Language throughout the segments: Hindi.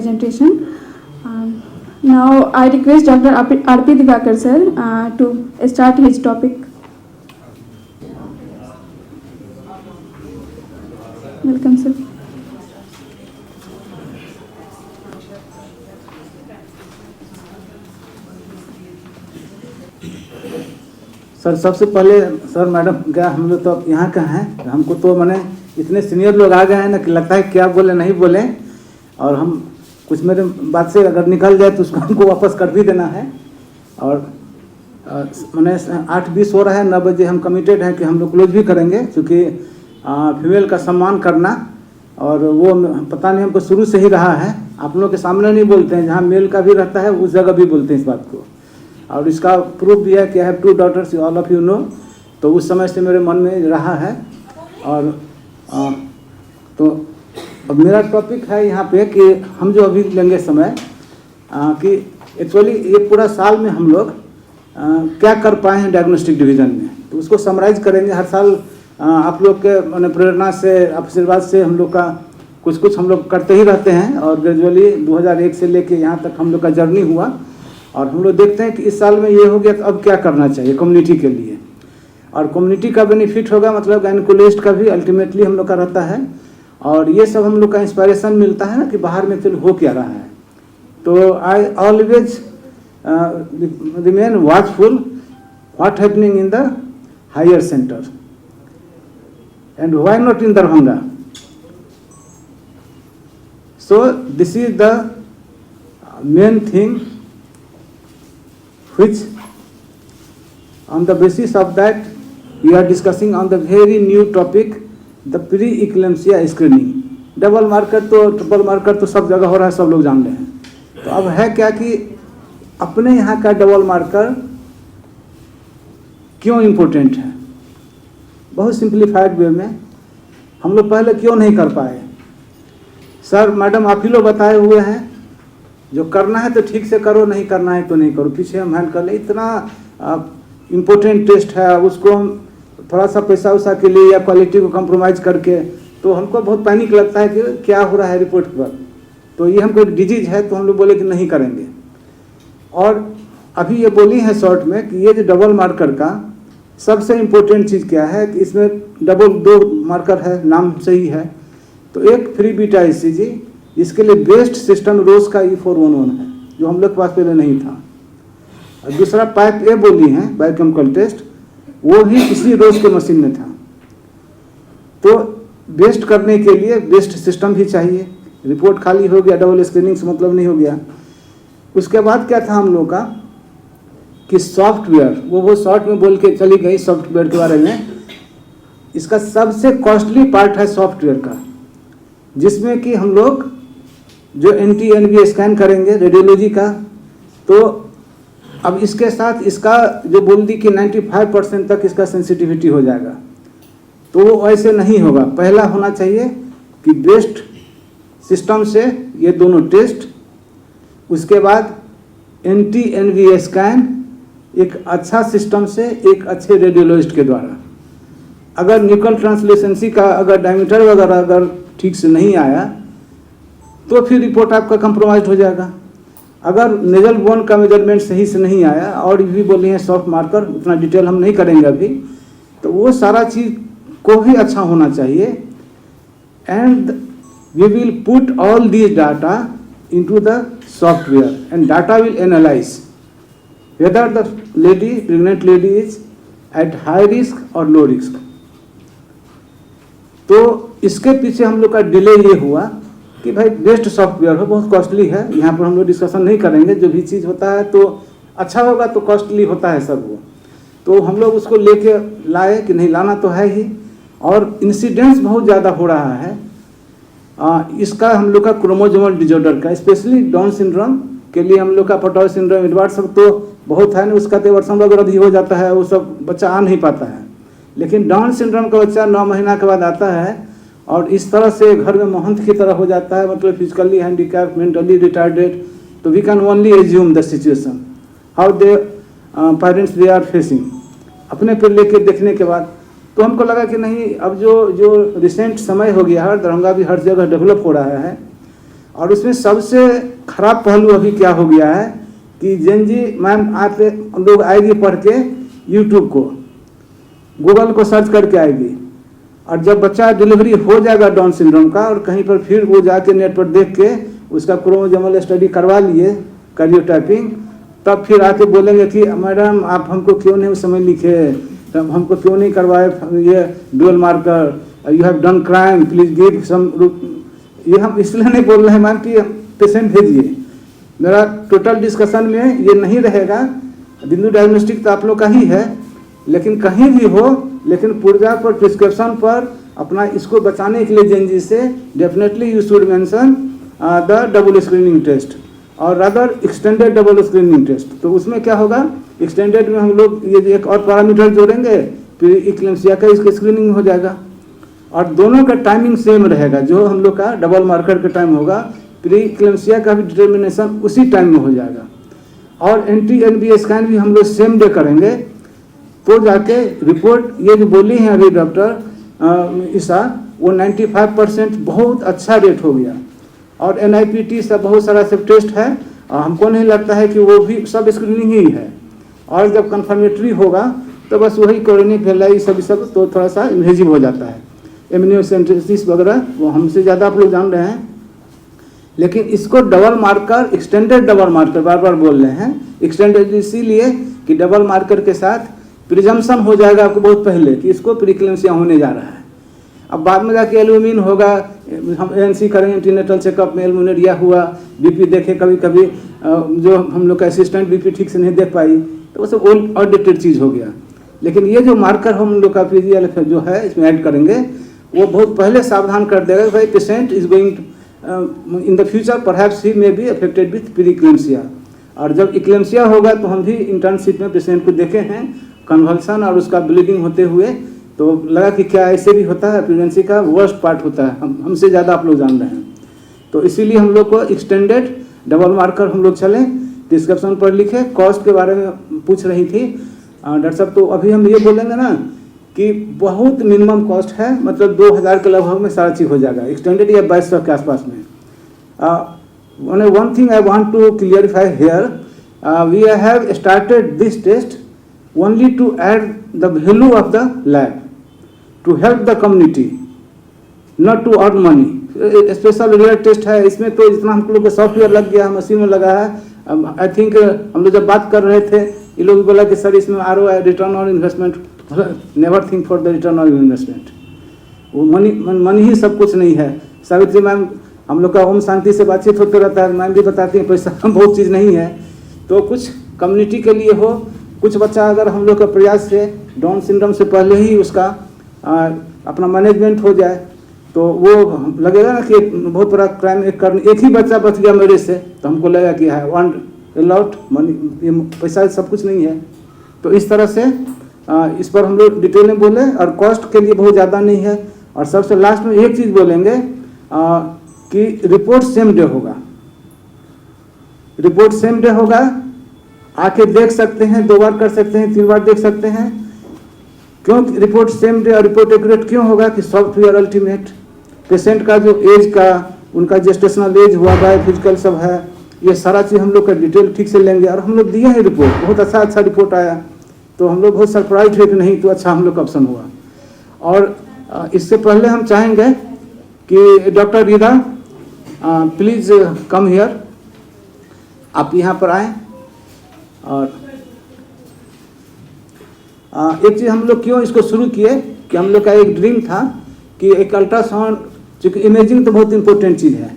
presentation. Now I request Dr. R.P. Divakar sir to start his topic. Welcome sir. Sir सबसे पहले सर मैडम क्या हम लोग तो यहाँ का हैं, हमको तो माने इतने सीनियर लोग आ गए हैं ना कि लगता है क्या बोले नहीं बोले, और हम कुछ मेरे बात से अगर निकल जाए तो उसको हमको वापस कर भी देना है। और मैंने 8:20 हो रहा है, 9 बजे हम कमिटेड हैं कि हम लोग क्लोज भी करेंगे, क्योंकि फीमेल का सम्मान करना और वो पता नहीं हमको शुरू से ही रहा है। आप लोगों के सामने नहीं बोलते हैं, जहाँ मेल का भी रहता है उस जगह भी बोलते हैं इस बात को, और इसका प्रूफ भी है कि I have 2 daughters, all of you know. तो उस समय से मेरे मन में रहा है। और तो अब मेरा टॉपिक है यहाँ पे कि हम जो अभी लेंगे समय कि एक्चुअली ये पूरा साल में हम लोग क्या कर पाए हैं डायग्नोस्टिक डिवीज़न में, तो उसको समराइज करेंगे। हर साल आप लोग के मैंने प्रेरणा से, आशीर्वाद से हम लोग का कुछ हम लोग करते ही रहते हैं, और ग्रेजुअली 2001 से लेके यहाँ तक हम लोग का जर्नी हुआ। और हम लोग देखते हैं कि इस साल में ये हो गया तो अब क्या करना चाहिए कम्युनिटी के लिए, और कम्युनिटी का बेनिफिट होगा, मतलब गायनेकोलॉजिस्ट का भी अल्टीमेटली हम लोग का रहता है। और ये सब हम लोग का इंस्पायरेशन मिलता है ना कि बाहर में फिर हो क्या रहा है। तो I always remain watchful what happening in the higher centre and why not in Darbhanga. So this is the main thing which on the basis of that we are discussing on the very new topic, the pre-eclampsia screening. Double marker तो ट्रिपल मार्कर तो सब जगह हो रहा है, सब लोग जान रहे हैं। तो अब है क्या कि अपने यहाँ का डबल मार्कर क्यों इम्पोर्टेंट है, बहुत सिंप्लीफाइड वे में हम लोग पहले क्यों नहीं कर पाए। सर मैडम आप ही लोग बताए हुए हैं, जो करना है तो ठीक से करो, नहीं करना है तो नहीं करो, पीछे हम हैंड कर ले। इतना इम्पोर्टेंट टेस्ट है, उसको हम थोड़ा सा पैसा उसा के लिए या क्वालिटी को कंप्रोमाइज़ करके, तो हमको बहुत पैनिक लगता है कि क्या हो रहा है रिपोर्ट पर। तो ये हमको एक डिजीज है, तो हम लोग बोले कि नहीं करेंगे। और अभी ये बोली है शॉर्ट में कि ये जो डबल मार्कर का सबसे इम्पोर्टेंट चीज़ क्या है कि इसमें डबल 2 मार्कर है, नाम सही है। तो एक फ्री बीटा ECG, इसके लिए बेस्ट सिस्टम रोज का E411 है, जो हम लोग के पास पहले नहीं था। और दूसरा पाइप ए बोली है बायोकेमिकल टेस्ट, वो भी इसी रोज के मशीन में था। तो बेस्ट करने के लिए बेस्ट सिस्टम भी चाहिए। रिपोर्ट खाली हो गया, डबल स्क्रीनिंग से मतलब नहीं हो गया। उसके बाद क्या था हम लोग का कि सॉफ्टवेयर, वो शॉर्ट में बोल के चली गई सॉफ्टवेयर के बारे में। इसका सबसे कॉस्टली पार्ट है सॉफ्टवेयर का, जिसमें कि हम लोग जो NT-NV स्कैन करेंगे रेडियोलॉजी का, तो अब इसके साथ इसका जो बोल दी कि 95% तक इसका सेंसिटिविटी हो जाएगा, तो वो ऐसे नहीं होगा। पहला होना चाहिए कि बेस्ट सिस्टम से ये दोनों टेस्ट, उसके बाद NT-NV स्कैन एक अच्छा सिस्टम से एक अच्छे रेडियोलॉजिस्ट के द्वारा। अगर न्यूक्लियर ट्रांसलेशंसी का अगर डायमीटर वगैरह अगर ठीक से नहीं आया तो फिर रिपोर्ट आपका कंप्रोमाइज हो जाएगा। अगर नेजल बोन का मेजरमेंट सही से नहीं आया, और भी बोली हैं सॉफ्ट मार्कर, उतना डिटेल हम नहीं करेंगे अभी, तो वो सारा चीज़ को भी अच्छा होना चाहिए। And we will put all these data into the software and data will analyse whether the lady, pregnant lady is at high risk और लो रिस्क। तो इसके पीछे हम लोग का डिले ये हुआ कि भाई बेस्ट सॉफ्टवेयर हो, बहुत कॉस्टली है। यहाँ पर हम लोग डिस्कशन नहीं करेंगे, जो भी चीज़ होता है तो अच्छा होगा तो कॉस्टली होता है सब वो। तो हम लोग उसको लेके लाए कि नहीं, लाना तो है ही, और इंसिडेंस बहुत ज़्यादा हो रहा है इसका हम लोग का क्रोमोसोमल डिजॉर्डर का, स्पेशली डाउन सिंड्रोम के लिए हम लोग का पटॉय सिंड्रोम, एडवार्ड सब तो बहुत है ना, उसका तो वर्षों वगैरह भी हो जाता है, वो सब बच्चा आ नहीं पाता है। लेकिन डाउन सिंड्रोम का बच्चा 9 महीना के बाद आता है और इस तरह से घर में महंत की तरह हो जाता है, मतलब फिजिकली हैंडीकैप, मेंटली रिटार्डेड। तो we can only assume the situation how they parents they are facing. अपने पर लेके देखने के बाद तो हमको लगा कि नहीं, अब जो रिसेंट समय हो गया है, दरभंगा भी हर जगह डेवलप हो रहा है, और उसमें सबसे खराब पहलू अभी क्या हो गया है कि जेनजी मैम आते लोग आएगी पढ़ के यूट्यूब को, गूगल को सर्च करके आएगी, और जब बच्चा डिलीवरी हो जाएगा डाउन सिंड्रोम का और कहीं पर फिर वो जाके नेट पर देख के उसका क्रोमोसोमल स्टडी करवा लिए, कार्योटाइपिंग, तब फिर आके बोलेंगे कि मैडम आप हमको क्यों नहीं उस समय लिखे, तब हमको क्यों नहीं करवाए ये dual marker, you have done crime, please give some. ये हम इसलिए नहीं बोल रहे हैं मैम कि पेशेंट भेजिए, मेरा टोटल डिस्कशन में ये नहीं रहेगा। बिंदु डायग्नोस्टिक तो आप लोग का ही है, लेकिन कहीं भी हो, लेकिन पुर्जा पर प्रिस्क्रिप्शन पर अपना इसको बचाने के लिए जेनजी से definitely you should mention the double screening test और rather extended double screening test. तो उसमें क्या होगा, एक्सटेंडेड में हम लोग ये एक और पैरामीटर जोड़ेंगे, फिर इक्लेम्सिया का इसका स्क्रीनिंग हो जाएगा, और दोनों का टाइमिंग सेम रहेगा। जो हम लोग का डबल मार्कर का टाइम होगा, प्री इक्लेम्सिया का भी डिटर्मिनेशन उसी टाइम में हो जाएगा, और एंटी एनबी स्कैन भी हम लोग सेम डे करेंगे। तो जाके रिपोर्ट ये जो बोली है अभी डॉक्टर ईसा, वो 95% बहुत अच्छा रेट हो गया, और NIPT सब बहुत सारा सब टेस्ट है, और हमको नहीं लगता है कि वो भी सब स्क्रीनिंग ही है। और जब कन्फर्मेटरी होगा तो बस वही कोरोनिक वेलाई सब तो थोड़ा सा इन्वेजिव हो जाता है, इम्यूनोसेंटेसिस वगैरह वो हमसे ज़्यादा आप लोग जान रहे हैं। लेकिन इसको double marker, extended double marker बार बार बोल रहे हैं, एक्सटेंडेड इसीलिए कि डबल मार्कर के साथ प्रिजम्पशन हो जाएगा आपको बहुत पहले कि इसको प्रीक्लेम्सिया होने जा रहा है। अब बाद में जाके एल्यूमिन होगा, हम ANC करेंगे एंटीनेटल चेकअप में, एल्यूमिनेरिया हुआ, BP देखे कभी कभी, जो हम लोग का असिस्टेंट BP ठीक से नहीं देख पाई, तो वो सब ओल्ड आउटडेटेड चीज़ हो गया। लेकिन ये जो मार्कर हम लोग का PGL जो है इसमें ऐड करेंगे, वो बहुत पहले सावधान कर देगा भाई patient is going in the future perhaps he may be affected with pre-eclampsia. और जब इक्लेम्सिया होगा तो हम भी इंटर्नशिप में पेशेंट को देखे हैं कन्वल्सन और उसका ब्लीडिंग होते हुए, तो लगा कि क्या ऐसे भी होता है, प्रेगनेंसी का वर्स्ट पार्ट होता है, हमसे ज़्यादा आप लोग जान रहे हैं। तो इसीलिए हम लोग को एक्सटेंडेड डबल मार्कर हम लोग चलें, डिस्क्रिप्शन पर लिखे। कॉस्ट के बारे में पूछ रही थी डॉक्टर साहब, तो अभी हम ये बोलेंगे ना कि बहुत मिनिमम कॉस्ट है, मतलब 2000 के लगभग में सारा चीज़ हो जाएगा, एक्सटेंडेड या 2200 के आसपास में। only one thing I want to clarify here, we have started this test only to add the value of the lab, to help the community, not to earn money. Special rare test है, इसमें तो इतना हम लोग का सॉफ्टवेयर लग गया, मशीन में लगा है। आई थिंक हम लोग जब बात कर रहे थे, ये लोग बोला कि सर इसमें ROI, return on investment, never think for the return on investment, वो मनी ही सब कुछ नहीं है। सावित्री मैम हम लोग का ओम शांति से बातचीत होते रहता है, मैम भी बताती हैं पैसा बहुत चीज़ नहीं है, तो कुछ कम्युनिटी के लिए हो, कुछ बच्चा अगर हम लोग का प्रयास से डाउन सिंड्रोम से पहले ही उसका अपना मैनेजमेंट हो जाए, तो वो लगेगा ना कि बहुत बड़ा क्राइम एक ही बच्चा बच गया मेरे से, तो हमको लगेगा कि है वांट लॉट मनी, ये पैसा सब कुछ नहीं है। तो इस तरह से इस पर हम लोग डिटेल में बोले, और कॉस्ट के लिए बहुत ज़्यादा नहीं है। और सबसे लास्ट में एक चीज़ बोलेंगे कि रिपोर्ट सेम डे होगा, रिपोर्ट सेम डे होगा, आके देख सकते हैं, 2 बार कर सकते हैं, 3 बार देख सकते हैं। क्यों रिपोर्ट सेम डे और रिपोर्ट एक्यूरेट क्यों होगा कि सॉफ्टवेयर अल्टीमेट, पेशेंट का जो एज का, उनका जेस्टेशनल एज हुआ, बायोफिजिकल सब है, ये सारा चीज़ हम लोग का डिटेल ठीक से लेंगे। और हम लोग दिए हैं रिपोर्ट, बहुत अच्छा रिपोर्ट आया, तो हम लोग बहुत सरप्राइज हुए कि नहीं तो अच्छा हम लोग का ऑप्शन हुआ। और इससे पहले हम चाहेंगे कि doctor Rida please come here, आप यहाँ पर आएँ। और एक चीज़ हम लोग क्यों इसको शुरू किए कि हम लोग का एक ड्रीम था कि एक अल्ट्रासाउंड, चूँकि इमेजिंग तो बहुत इंपॉर्टेंट चीज़ है,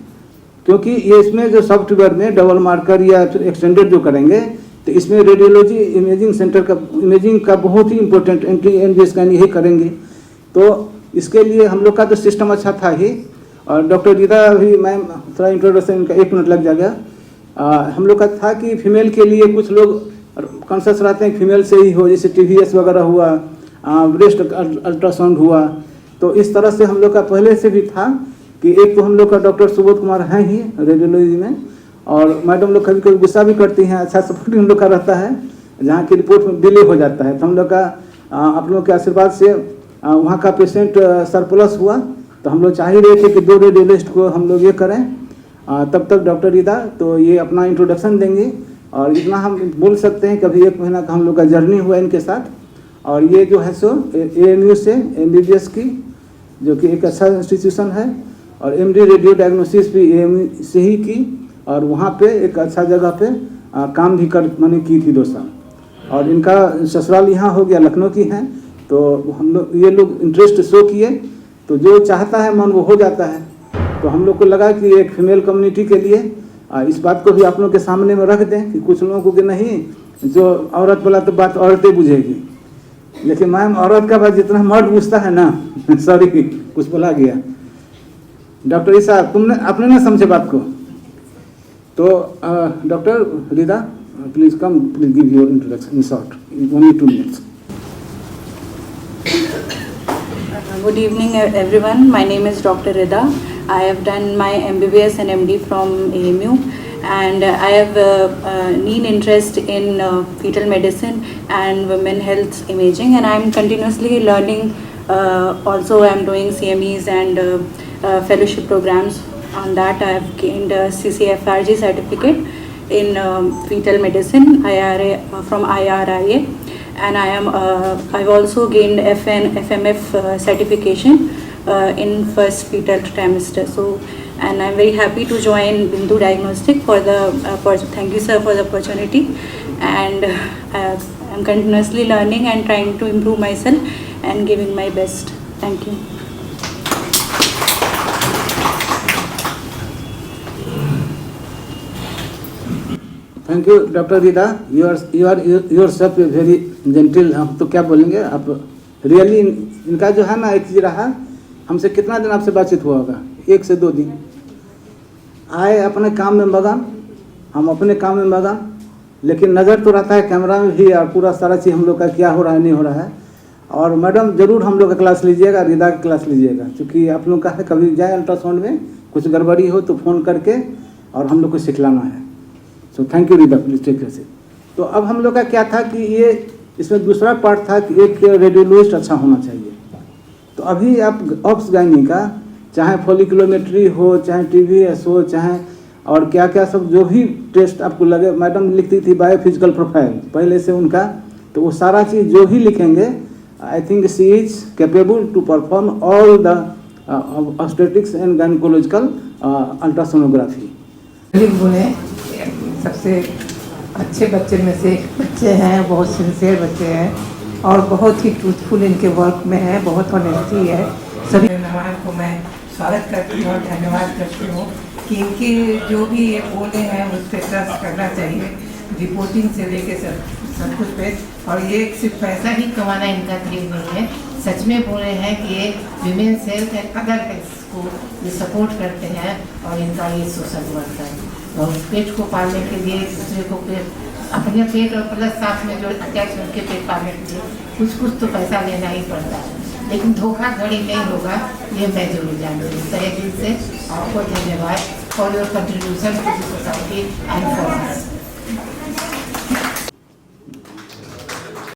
क्योंकि ये इसमें जो सॉफ्टवेयर में डबल मार्कर या एक्सटेंडेड जो करेंगे, तो इसमें रेडियोलॉजी इमेजिंग सेंटर का इमेजिंग का बहुत ही इंपॉर्टेंट NG स्कैन यही करेंगे। तो इसके लिए हम लोग का तो सिस्टम अच्छा था ही, और डॉक्टर रीदा भी मैम थोड़ा इंट्रोडक्शन का 1 मिनट लग जाएगा। हम लोग का था कि फीमेल के लिए कुछ लोग कॉन्शियस रहते हैं फीमेल से ही हो, जैसे TVS वगैरह हुआ, ब्रेस्ट अल्ट्रासाउंड हुआ, तो इस तरह से हम लोग का पहले से भी था कि एक तो हम लोग का डॉक्टर सुबोध कुमार हैं ही रेडियोलॉजी में, और मैडम लोग कभी कभी गुस्सा भी करती हैं, अच्छा सपोर्ट हम लोग का रहता है, जहाँ की रिपोर्ट में डिले हो जाता है। तो हम लोग का आप लोगों के आशीर्वाद से वहाँ का पेशेंट सरप्लस हुआ, तो हम लोग चाह ही रहे थे कि 2 रेडियोलॉजिस्ट को हम लोग ये करें, तब तक डॉक्टर रिदा तो ये अपना इंट्रोडक्शन देंगे। और इतना हम बोल सकते हैं, कभी 1 महीना का हम लोग का जर्नी हुआ इनके साथ। और ये जो है सो AMU से MBBS की, जो कि एक अच्छा इंस्टीट्यूशन है, और MD रेडियो डायग्नोसिस भी AMU से ही की, और वहाँ पे एक अच्छा जगह पे काम भी मैंने की थी 2 साल। और इनका ससुराल यहाँ हो गया, लखनऊ की हैं। तो हम लोग ये लोग इंटरेस्ट शो किए, तो जो चाहता है मन वो हो जाता है। तो हम लोग को लगा कि एक फीमेल कम्युनिटी के लिए इस बात को भी आप लोग के सामने में रख दें कि कुछ लोगों को कि नहीं, जो औरत बोला तो बात औरतें बुझेगी, लेकिन मैम औरत का बात जितना मर्द पूछता है ना सॉरी कुछ बोला गया। डॉक्टर ईसा आपने ना समझे बात को। तो doctor Rida please come, please give your introduction in short, only 2 minutes. Good evening everyone. My name is Dr. Rida. I have done my MBBS and MD from AMU, and I have a keen interest in fetal medicine and women health imaging, and I am continuously learning. Also I am doing CMEs and fellowship programs. On that I have gained a CCFRG certificate in fetal medicine IRA from IRIA. And I've also gained FMF certification in first fetal trimester. So, and I'm very happy to join Bindu Diagnostic for the thank you sir for the opportunity. And I'm continuously learning and trying to improve myself and giving my best. Thank you. Thank you doctor Rida. You are yourself very gentle. हम तो क्या बोलेंगे, आप रियली इनका जो है ना, एक चीज़ रहा, हमसे कितना दिन आपसे बातचीत हुआ होगा, 1 से 2 दिन। आए अपने काम में मगन, हम अपने काम में मगन, लेकिन नज़र तो रहता है कैमरा में भी, और पूरा सारा चीज़ हम लोग का क्या हो रहा है नहीं हो रहा है। और मैडम ज़रूर हम लोग का क्लास लीजिएगा, रिदा की क्लास लीजिएगा, क्योंकि आप लोग का है कभी जाए अल्ट्रासाउंड में कुछ गड़बड़ी हो तो फ़ोन करके और हम लोग को सिखलाना है। So thank you Rida, please take care से। तो अब हम लोग का क्या था कि ये इसमें दूसरा पार्ट था कि एक रेडियोलॉजिस्ट अच्छा होना चाहिए। तो अभी आप ऑप्स गायनी का, चाहे फॉलिकुलोमेट्री हो, चाहे TVS हो, चाहे और क्या क्या सब जो भी टेस्ट आपको लगे, मैडम लिखती थी बायोफिजिकल प्रोफाइल पहले से उनका, तो वो सारा चीज़ जो भी लिखेंगे, I think she is capable to perform all the obstetrics and gynaecological ultrasonography. बोले सबसे अच्छे बच्चे में से एक बच्चे हैं, बहुत सिंसियर बच्चे हैं और बहुत ही ट्रूथफुल इनके वर्क में है, बहुत ऑनेस्टी है। सभी मेहमान को मैं स्वागत करती हूँ और धन्यवाद करती हूँ कि इनके जो भी ये बोले हैं उस पर ट्रस्ट करना चाहिए, रिपोर्टिंग से लेके सब कुछ पे। और ये सिर्फ पैसा ही कमाना इनका ड्रीम नहीं है, सच में बोल रहे हैं कि ये women's health and other health को ये सपोर्ट करते हैं और इनका ये सोशल वर्क है। और पेट को पालने के लिए दूसरे को अपने पेट और प्लस साथ में जो अटैच उनके पेट पालने के लिए कुछ तो पैसा लेना ही पड़ता है, लेकिन धोखाधड़ी नहीं होगा, ये मैं जरूर जानती हूँ। तहे दिल से आपको धन्यवाद for your contribution to the society and for us.